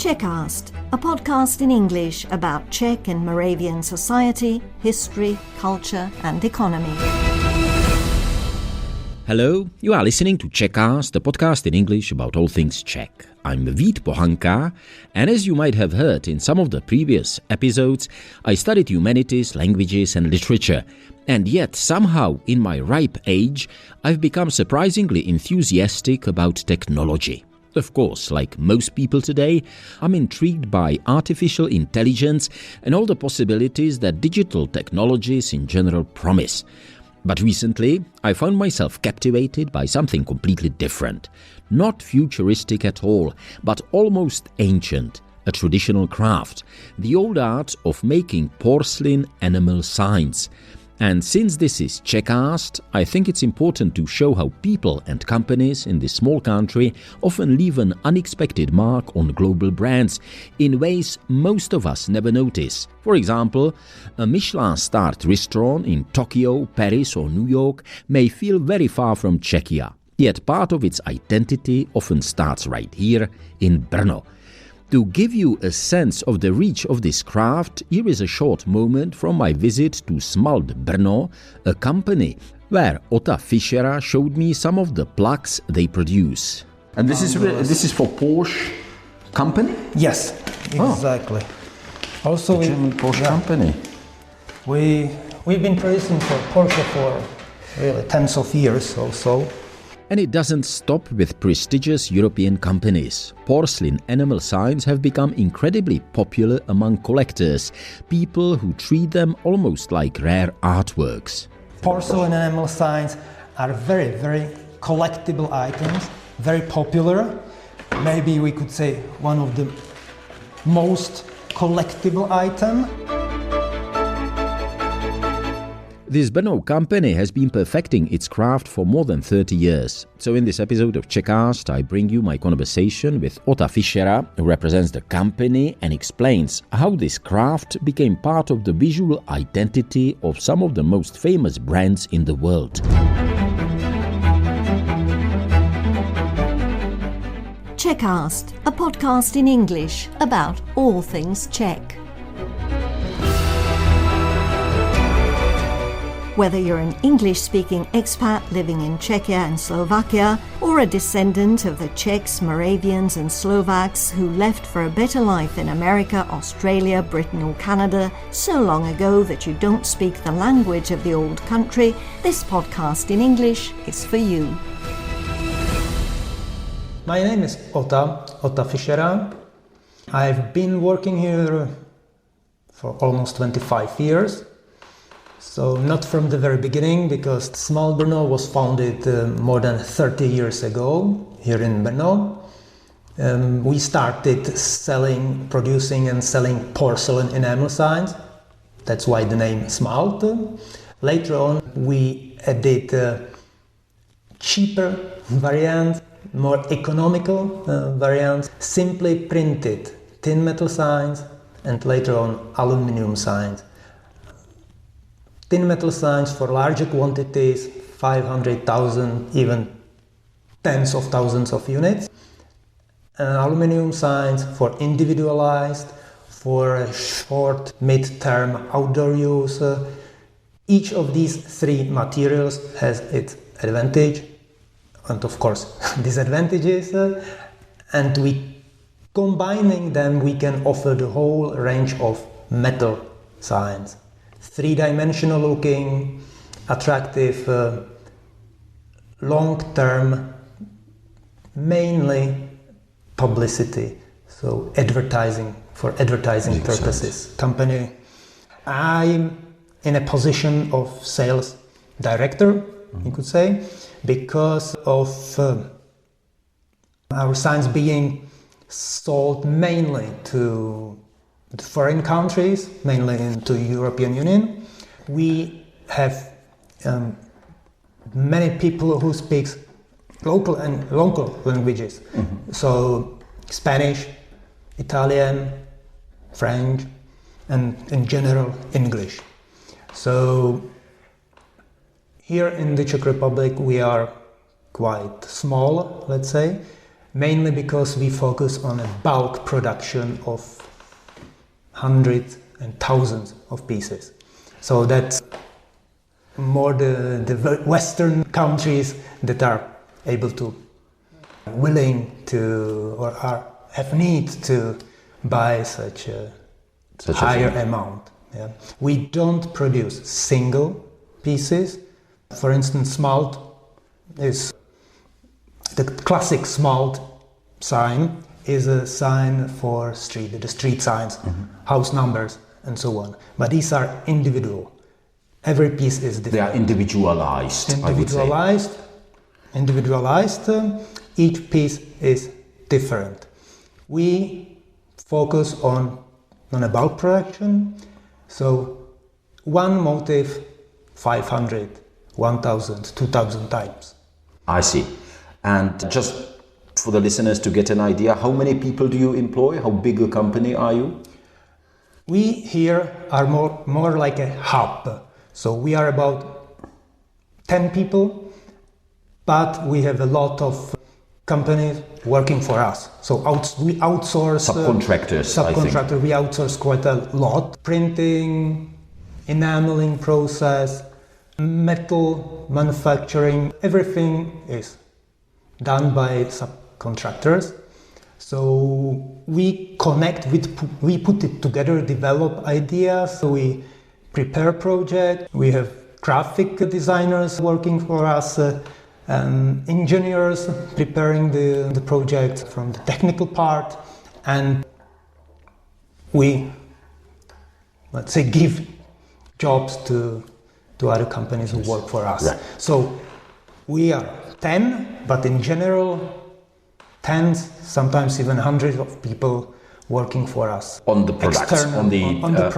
Czechast, a podcast in English about Czech and Moravian society, history, culture and economy. Hello, you are listening to Czechast, a podcast in English about all things Czech. I'm Vít Pohanka, and as you might have heard in some of the previous episodes, I studied humanities, languages and literature. And yet, somehow, in my ripe age, I've become surprisingly enthusiastic about technology. Of course, like most people today, I'm intrigued by artificial intelligence and all the possibilities that digital technologies in general promise. But recently, I found myself captivated by something completely different. Not futuristic at all, but almost ancient, a traditional craft, the old art of making porcelain enamel signs. And since this is Czechast, I think it's important to show how people and companies in this small country often leave an unexpected mark on global brands in ways most of us never notice. For example, a Michelin-starred restaurant in Tokyo, Paris or New York may feel very far from Czechia, yet part of its identity often starts right here in Brno. To give you a sense of the reach of this craft, here is a short moment from my visit to Smalt Brno, a company where Ota Fischera showed me some of the plaques they produce. And this is for Porsche company? Yes, exactly. Also, German Porsche company. We've been producing for Porsche for really tens of years or so. And it doesn't stop with prestigious European companies. Porcelain enamel signs have become incredibly popular among collectors, people who treat them almost like rare artworks. Porcelain enamel signs are very, very collectible items, very popular. Maybe we could say one of the most collectible item. This Brno company has been perfecting its craft for more than 30 years. So in this episode of Czechast, I bring you my conversation with Ota Fischera, who represents the company and explains how this craft became part of the visual identity of some of the most famous brands in the world. Czechast, a podcast in English about all things Czech. Whether you're an English-speaking expat living in Czechia and Slovakia, or a descendant of the Czechs, Moravians and Slovaks who left for a better life in America, Australia, Britain or Canada so long ago that you don't speak the language of the old country, this podcast in English is for you. My name is Ota Fischera. I've been working here for almost 25 years. So not from the very beginning, because Smalt Brno was founded more than 30 years ago here in Brno. We started producing and selling porcelain enamel signs. That's why the name Smalt. Later on we added cheaper variant, more economical variants, simply printed tin metal signs and later on aluminum signs. Tin metal signs for larger quantities, 500,000, even tens of thousands of units. Aluminum signs for individualized, for short, mid-term outdoor use. Each of these three materials has its advantage and of course disadvantages, and combining them we can offer the whole range of metal signs. Three-dimensional looking, attractive, long-term, mainly publicity, so for advertising purposes. Company. I'm in a position of sales director, you could say, because of our signs being sold mainly to foreign countries, mainly into European Union. We have many people who speak local languages. Mm-hmm. So Spanish, Italian, French, and in general English. So here in the Czech Republic we are quite small, let's say. mainly because we focus on a bulk production of hundreds and thousands of pieces. So that's more the Western countries that are able to, willing to, or have need to buy such a higher amount. Yeah. We don't produce single pieces. For instance, Smalt is the classic Smalt sign is a sign for the street signs, house numbers, and so on. But these are individual. Every piece is different. They are individualized, I would say. Individualized. Each piece is different. We focus on a bulk production. So one motif, 500, 1,000, 2,000 times. I see. And just for the listeners to get an idea, how many people do you employ? How big a company are you? We here are more like a hub. So we are about 10 people, but we have a lot of companies working for us. So we outsource... Subcontractors, we outsource quite a lot. Printing, enameling process, metal manufacturing, everything is done by subcontractors. So we connect, we put it together, develop ideas, we prepare projects, we have graphic designers working for us, engineers preparing the project from the technical part, and we, let's say, give jobs to other companies who work for us. Right. So we are 10, but in general, tens, sometimes even hundreds of people working for us. On the products, on the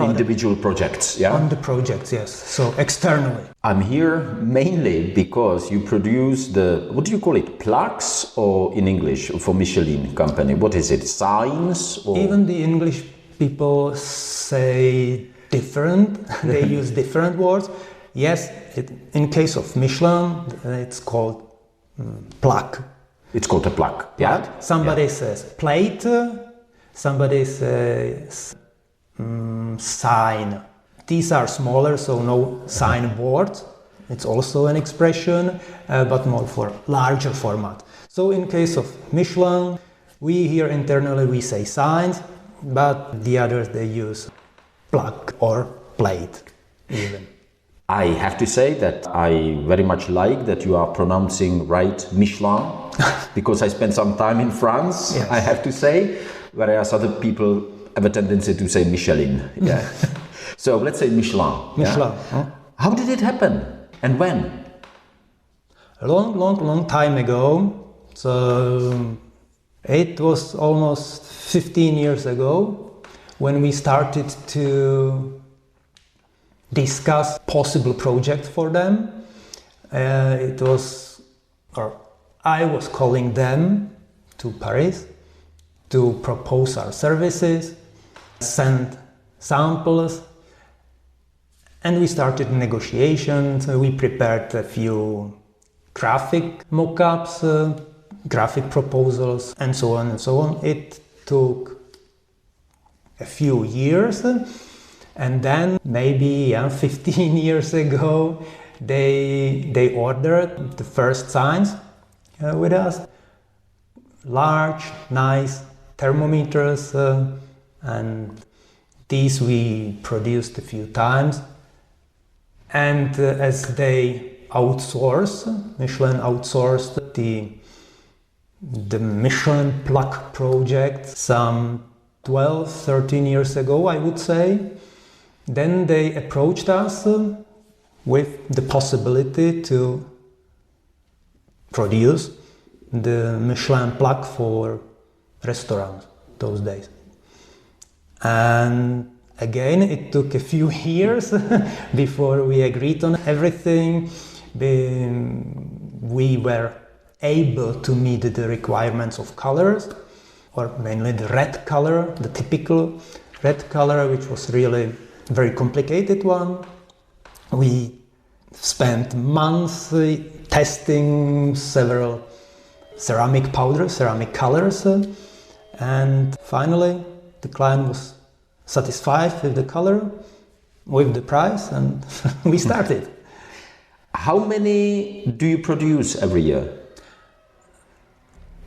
individual projects, yeah? On the projects, yes. So externally. I'm here mainly because you produce what do you call it, plaques, or in English, for Michelin company? What is it, signs? Or? Even the English people say different, they use different words. Yes, in case of Michelin, it's called plaque. It's called a plaque, yeah? Somebody says plate, somebody says sign. These are smaller, so no signboard. It's also an expression, but more for larger format. So in case of Michelin, we here internally we say signs, but the others they use plaque or plate even. I have to say that I very much like that you are pronouncing right Michelin, because I spent some time in France, yes. I have to say, whereas other people have a tendency to say Michelin. Yeah. So let's say Michelin. Michelin. Yeah? Huh? How did it happen and when? A long time ago. So it was almost 15 years ago when we started to discuss possible project for them. I was calling them to Paris to propose our services, send samples, and we started negotiations. We prepared a few graphic mock-ups, graphic proposals, and so on and so on. It took a few years. And then maybe 15 years ago, they ordered the first signs with us. Large, nice thermometers, and these we produced a few times. And as they Michelin outsourced the Michelin plaque project some 12, 13 years ago, I would say. Then they approached us with the possibility to produce the Michelin plaque for restaurants those days. And again, it took a few years before we agreed on everything. We were able to meet the requirements of colors, or mainly the red color, the typical red color, which was really very complicated one. We spent months testing several ceramic powder, ceramic colors. And finally, the client was satisfied with the color, with the price, and we started. How many do you produce every year?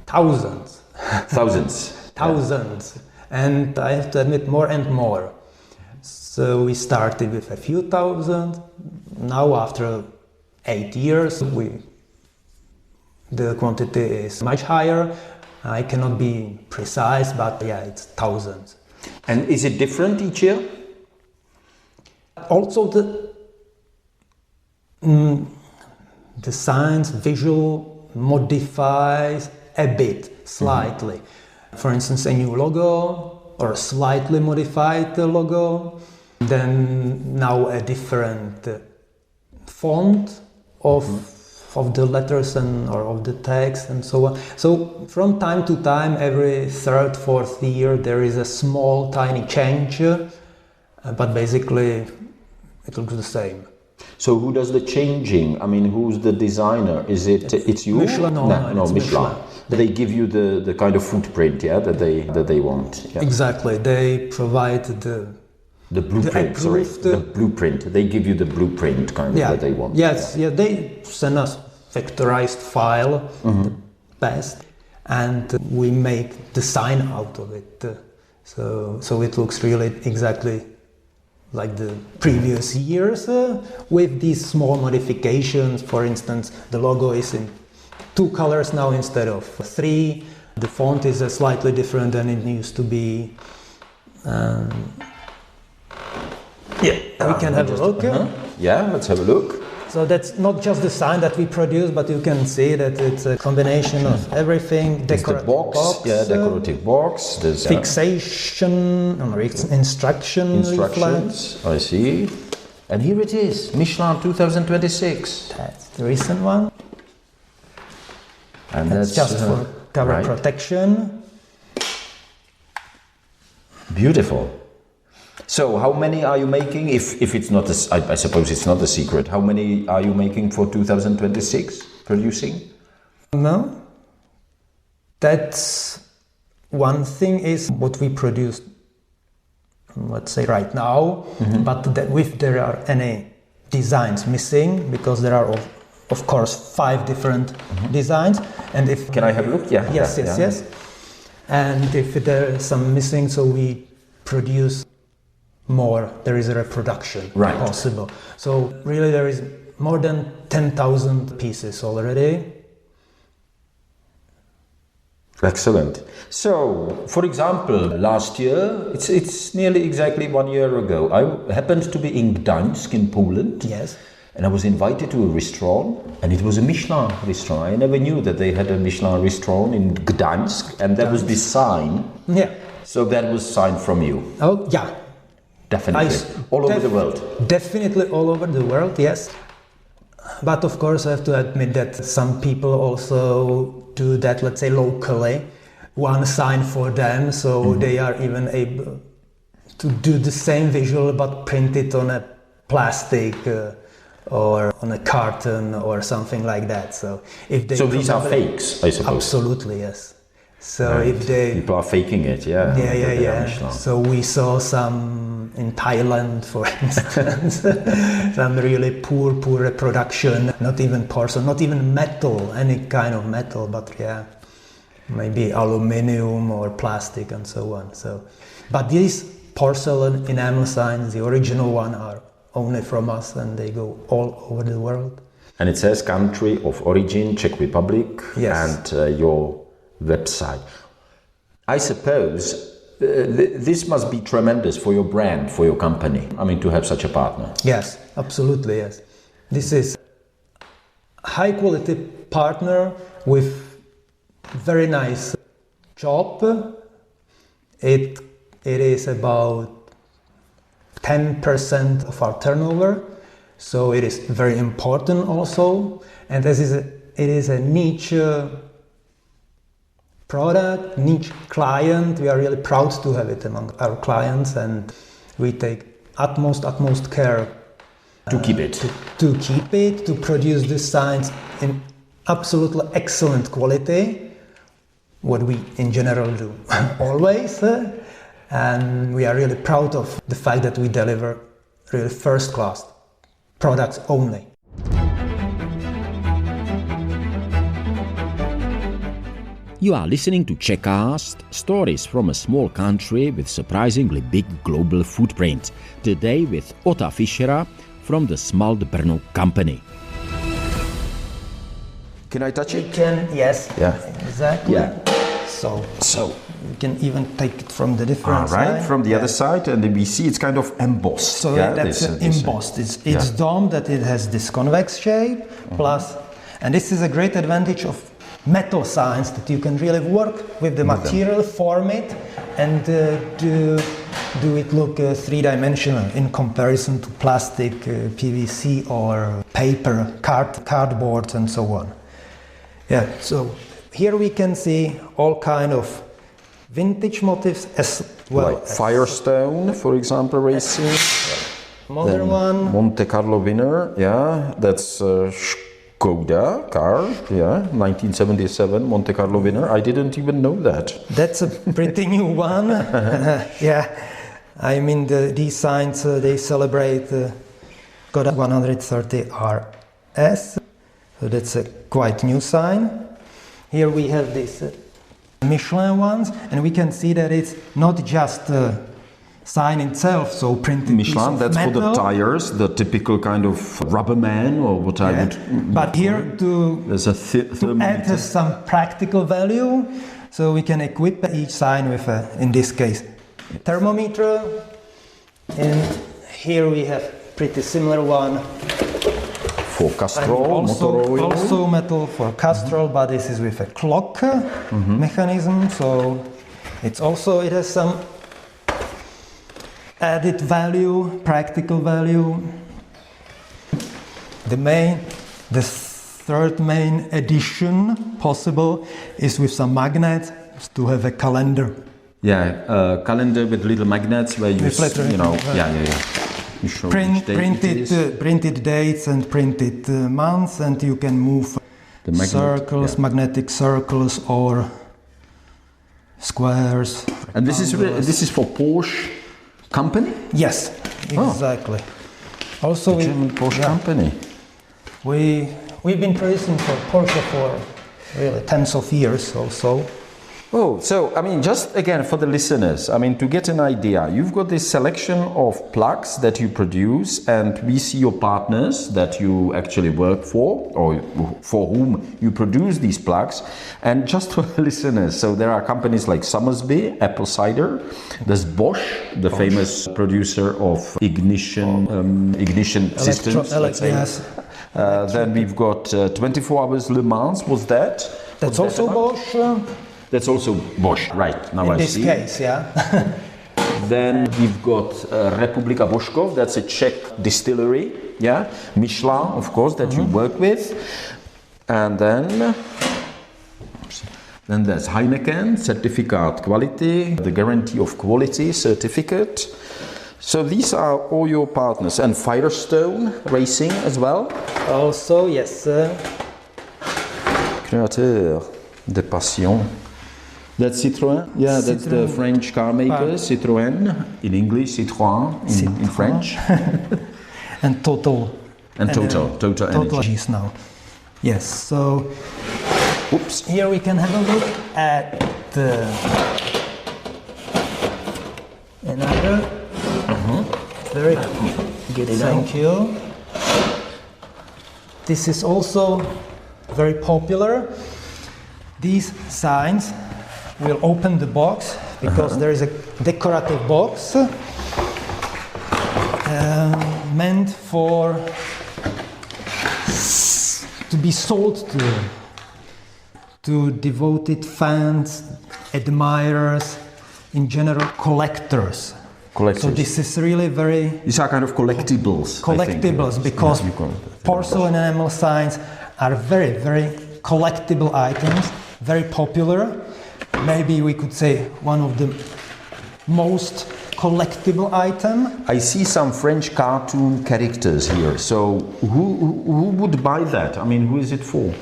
Thousands. Thousands. Thousands. And I have to admit, more and more. So we started with a few thousand. Now, after 8 years, the quantity is much higher. I cannot be precise, but yeah, it's thousands. And is it different each year? Also, the science visual modifies a bit, slightly. For instance, a new logo or a slightly modified logo. Then now a different font of the letters or of the text and so on. So from time to time, every third, fourth year, there is a small, tiny change, but basically it looks the same. So who does the changing? I mean, who's the designer? Is it's you? Michelin? No, it's Michelin. They give you the kind of footprint, yeah, that they want. Yeah. Exactly. They provide the blueprint. The blueprint. They give you the blueprint kind of that they want. Yes, yeah. They send us vectorized file, the best, and we make the sign out of it. So it looks really exactly like the previous years, with these small modifications. For instance, the logo is in 2 colors now instead of 3. The font is slightly different than it used to be. We can have a look. Yeah, let's have a look. So that's not just the sign that we produce, but you can see that it's a combination of everything. Decorative box, decorative box. There's fixation, instructions. I see. And here it is, Michelin 2026. That's the recent one. And that's just for cover protection. Beautiful. So how many are you making, if it's not, I suppose it's not a secret, how many are you making for 2026, producing? No. That's one thing is what we produce, let's say right now, but if there are any designs missing, because there are of course 5 different designs, and if... Can I have a look? Yeah. Yes. And if there is some missing, so we produce more, there is a reproduction possible. So really there is more than 10,000 pieces already. Excellent. So, for example, last year, it's nearly exactly 1 year ago, I happened to be in Gdańsk in Poland. Yes. And I was invited to a restaurant, and it was a Michelin restaurant. I never knew that they had a Michelin restaurant in Gdańsk, and that was the sign. Yeah. So that was signed from you. Oh, yeah. Definitely. All over the world. Definitely all over the world, yes. But of course I have to admit that some people also do that, let's say locally. One sign for them, so they are even able to do the same visual but print it on a plastic or on a carton or something like that. So if they these are fakes, I suppose. Absolutely, yes. So if people are faking it, yeah. So we saw some in Thailand, for instance, some really poor reproduction. Not even porcelain, not even metal, any kind of metal, but maybe aluminium or plastic and so on. So, but these porcelain enamel signs, the original one, are only from us, and they go all over the world. And it says country of origin, Czech Republic, and your website. I suppose this must be tremendous for your brand, for your company. I mean, to have such a partner. Yes, absolutely, yes. This is a high quality partner with very nice job. It is about 10% of our turnover, so it is very important also. And it is a niche product, niche client. We are really proud to have it among our clients, and we take utmost care to keep it. To keep it, to produce the signs in absolutely excellent quality, what we in general do always, and we are really proud of the fact that we deliver really first-class products only. You are listening to Czechast, stories from a small country with surprisingly big global footprint. Today with Ota Fischera from the Smalt Brno company. Can I touch it? You can, yes. Yeah. Exactly. Yeah. So you can even take it from the different side. From the other side, and then we see it's kind of embossed. So that's embossed. It's domed, that it has this convex shape, plus, and this is a great advantage of metal signs, that you can really work with the material, form it, and do it look three-dimensional in comparison to plastic, PVC, or paper, cardboard, and so on. Yeah, so here we can see all kind of vintage motifs as well. Like Firestone, for example, racing. Modern one. Monte Carlo winner, yeah, that's Skoda car, yeah, 1977 Monte Carlo winner. I didn't even know that. That's a pretty new one. Yeah, I mean these signs they celebrate Skoda 130 RS. So that's a quite new sign. Here we have these Michelin ones, and we can see that it's not just a sign itself, so printed Michelin, that's metal. for the tires, the typical kind of rubber man, or what I would. But here there's a to add some practical value, so we can equip each sign with in this case, thermometer, and here we have pretty similar one. For Castrol, motor oil. Also metal for Castrol, but this is with a clock mechanism, so it has some added value, practical value. The third main addition possible is with some magnets to have a calendar. Yeah, calendar with little magnets where you You show printed dates and printed months, and you can move circles, magnetic circles, or squares. And this is for Porsche company? Yes, exactly. Also, German Porsche company. We've been producing for Porsche for really tens of years also. Oh, so, I mean, just again for the listeners, I mean, to get an idea, you've got this selection of plaques that you produce, and we see your partners that you actually work for, or for whom you produce these plaques. And just for the listeners, so there are companies like Somersby, apple cider, there's Bosch, the famous producer of ignition systems, let's say. Yes. Then we've got 24 Hours Le Mans, was that? That's also Bosch. That's also Bosch, right, now I see. In this case, yeah. Then we've got Republika Božkov, that's a Czech distillery, yeah. Michelin, of course, that you work with. And then there's Heineken, certificate quality, the guarantee of quality certificate. So these are all your partners. And Firestone Racing as well? Also, yes. Créateur de passion. That's Citroën? Yeah, Citroën. That's the French car maker, Citroën. In English, Citroën, in French. And Total. And Total Energy. Energies now. Yes, so here we can have a look at another. Very good. Thank you. This is also very popular. These signs will open the box because there is a decorative box meant to be sold to devoted fans, admirers, in general collectors. So this is really These are kind of collectibles. Collectibles, because porcelain enamel signs are very, very collectible items, very popular. Maybe we could say one of the most collectible item. I see some French cartoon characters here. So who would buy that? I mean, who is it for?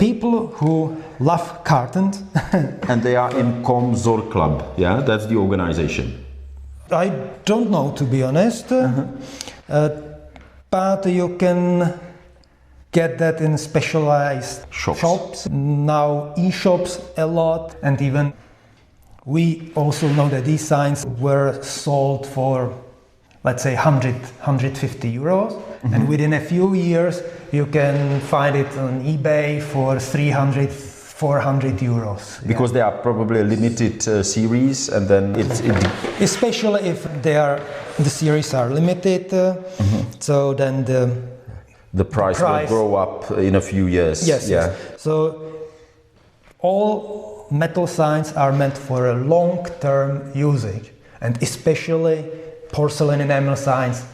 People who love cartons. And they are in Komzor Club, yeah? That's the organization. I don't know, to be honest, but you can get that in specialized shops. Now e-shops a lot, and even we also know that these signs were sold for, let's say, 150 euros, and within a few years you can find it on eBay for 300, 400 euros. Because they are probably a limited series, and then especially if the series are limited, so then the price will grow up in a few years. Yes. So all metal signs are meant for a long-term usage, and especially porcelain enamel signs.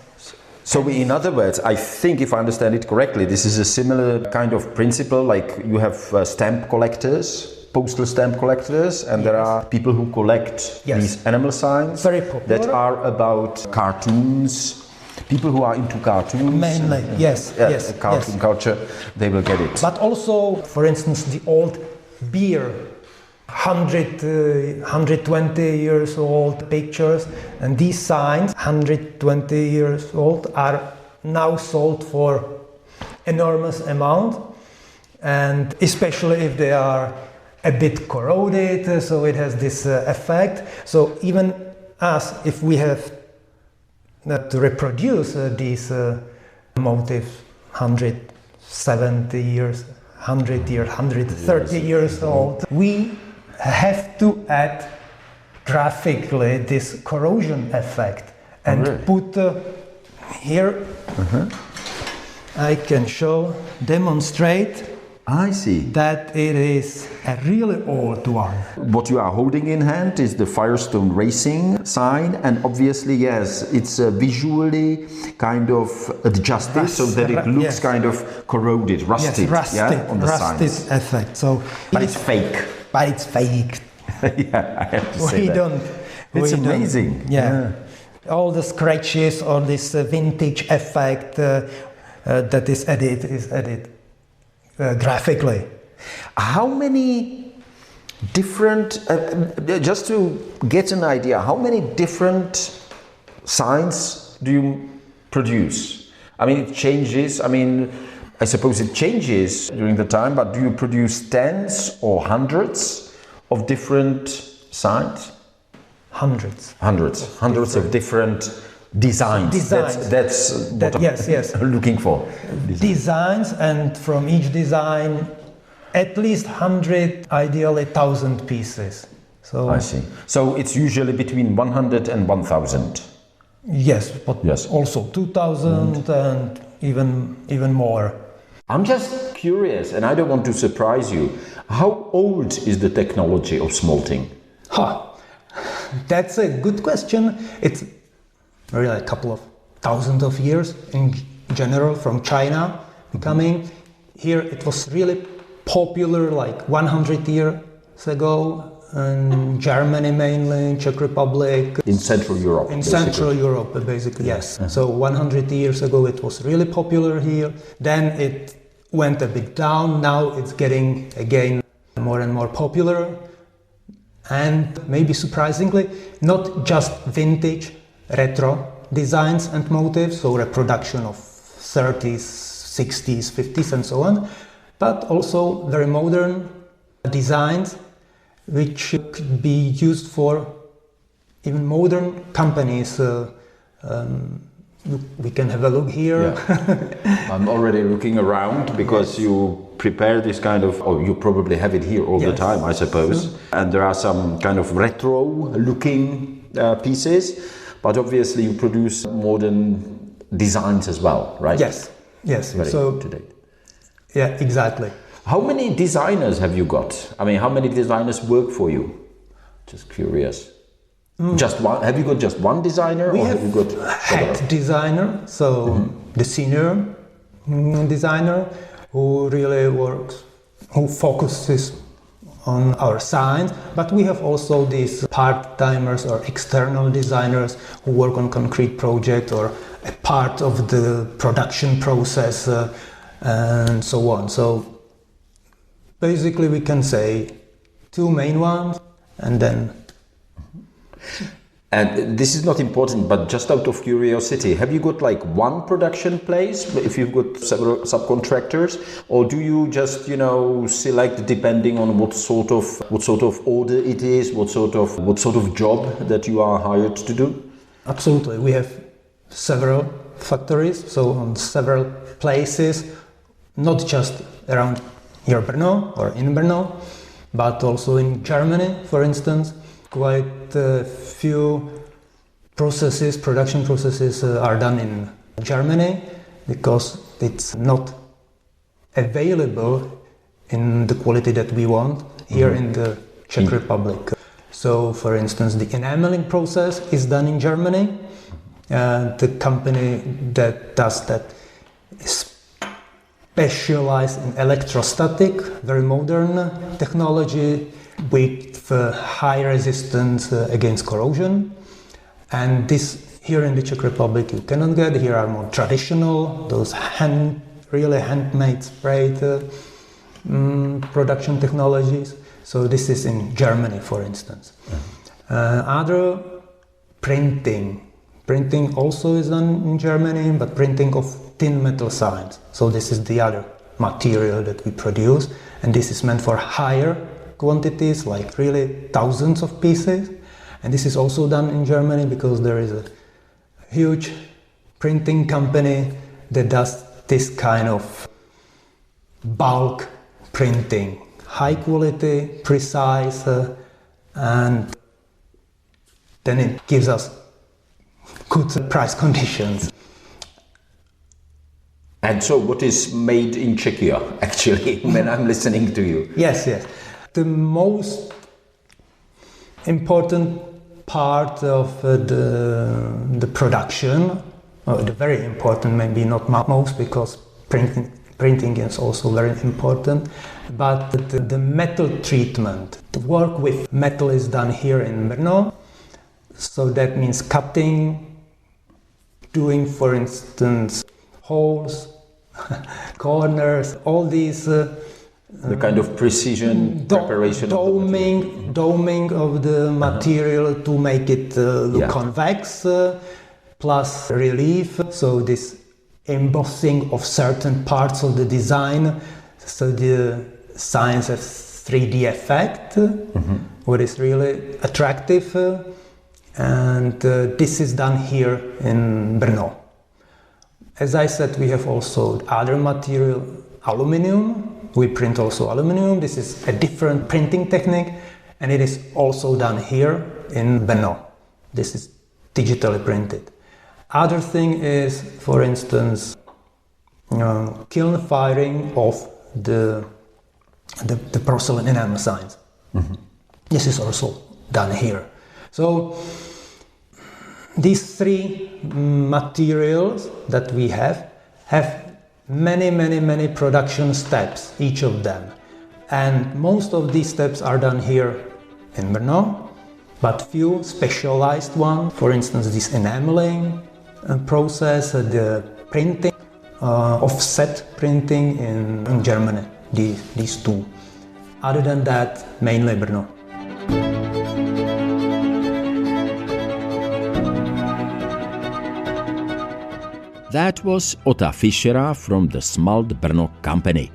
So in other words, I think if I understand it correctly, this is a similar kind of principle, like you have stamp collectors, postal stamp collectors, and there are people who collect these enamel signs. Very popular. That are about cartoons, people who are into cartoons. Mainly, yes. Cartoon culture, they will get it. But also, for instance, the old beer, 120 years old pictures, and these signs, 120 years old, are now sold for enormous amount, and especially if they are a bit corroded, so it has this effect. So even us, if we have to reproduce these motifs 170 years, 100 years, 130 years old, we have to add graphically this corrosion effect and put here. I can demonstrate. I see. That it is a really old one. What you are holding in hand is the Firestone Racing sign, and obviously, yes, it's visually kind of adjusted so that it looks kind of corroded, rusted, on the signs. Effect. So, but it's fake. But it's fake. Yeah, I have to say that. It's amazing. Yeah. All the scratches or this vintage effect that is added graphically. How many different, just to get an idea, how many different signs do you produce? I mean, it changes. I mean, I suppose it changes during the time, but do you produce tens or hundreds of different signs? Hundreds of different designs. That's what I'm looking for. Designs, and from each design, at least 100, ideally 1,000 pieces. So I see. So it's usually between 100 and 1,000. Yes, but also 2,000 and even more. I'm just curious, and I don't want to surprise you. How old is the technology of smalting? That's a good question. It's really a couple of thousands of years in general, from China coming. Here it was really popular like 100 years ago in Germany mainly, Czech Republic. In Central Europe. Central Europe, basically, yes. So 100 years ago it was really popular here. Then it went a bit down. Now it's getting again more and more popular. And maybe surprisingly, not just vintage, retro designs and motifs, so reproduction of 30s, 60s, 50s and so on, but also very modern designs which could be used for even modern companies. We can have a look here. Yeah. I'm already looking around because you prepare this kind of, you probably have it here all the time, I suppose. And there are some kind of retro looking pieces, but obviously you produce modern designs as well, right? Yes. Very up to date. Yeah, exactly. How many designers have you got? I mean, how many designers work for you? Just curious. Just one? Have you got just one designer? We have you got head designer, so the senior designer who really works, who focuses on our signs, but we have also these part-timers or external designers who work on concrete project or a part of the production process and so on. So Basically, we can say two main ones, and then... And this is not important, but just out of curiosity, have you got like one production place if you've got several subcontractors, or do you just, select depending on what sort of order it is, what sort of job that you are hired to do? Absolutely. We have several factories, so on several places, not just around here Brno or in Brno, but also in Germany, for instance. Quite a few production processes are done in Germany because it's not available in the quality that we want here in the Czech Republic. So, for instance, the enameling process is done in Germany. The company that does that is specialized in electrostatic, very modern technology with high resistance against corrosion. And this here in the Czech Republic you cannot get. Here are more traditional, those really handmade sprayed production technologies. So this is in Germany, for instance. Other printing also is done in Germany, but printing of thin metal signs. So this is the other material that we produce, and this is meant for higher quantities, like really thousands of pieces. And this is also done in Germany because there is a huge printing company that does this kind of bulk printing, high quality, precise, and then it gives us good price conditions. And so what is made in Czechia, actually, when I'm listening to you? Yes. The most important part of the production, or the very important, maybe not most, because printing is also very important, but the metal treatment. The work with metal is done here in Brno, so that means cutting, doing, for instance, holes, corners, all these the kind of precision preparation doming of the material to make it look convex, plus relief, so this embossing of certain parts of the design, so the signs have 3D effect, what is really attractive, and this is done here in Brno. As I said, we have also other material, aluminium. We print also aluminium. This is a different printing technique, and it is also done here in Brno. This is digitally printed. Other thing is, for instance, kiln firing of the porcelain enamel signs. This is also done here. So these three materials that we have many production steps, each of them. And most of these steps are done here in Brno, but few specialized ones, for instance, this enameling process, the printing, offset printing in Germany, these two. Other than that, mainly Brno. That was Ota Fischera from the Smalt Brno company.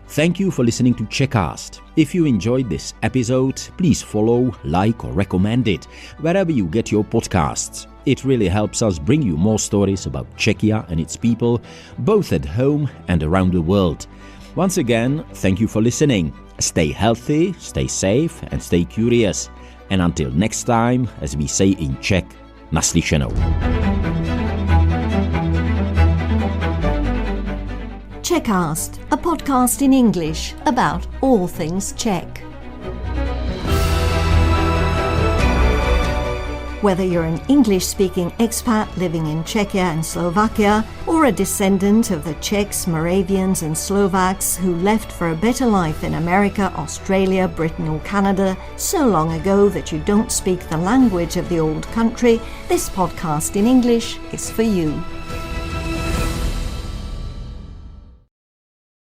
Thank you for listening to Czechast. If you enjoyed this episode, please follow, like or recommend it wherever you get your podcasts. It really helps us bring you more stories about Czechia and its people, both at home and around the world. Once again, thank you for listening. Stay healthy, stay safe and stay curious. And until next time, as we say in Czech, naslyšenou. Czechast, a podcast in English about all things Czech. Whether you're an English-speaking expat living in Czechia and Slovakia, or a descendant of the Czechs, Moravians and Slovaks who left for a better life in America, Australia, Britain or Canada so long ago that you don't speak the language of the old country, this podcast in English is for you.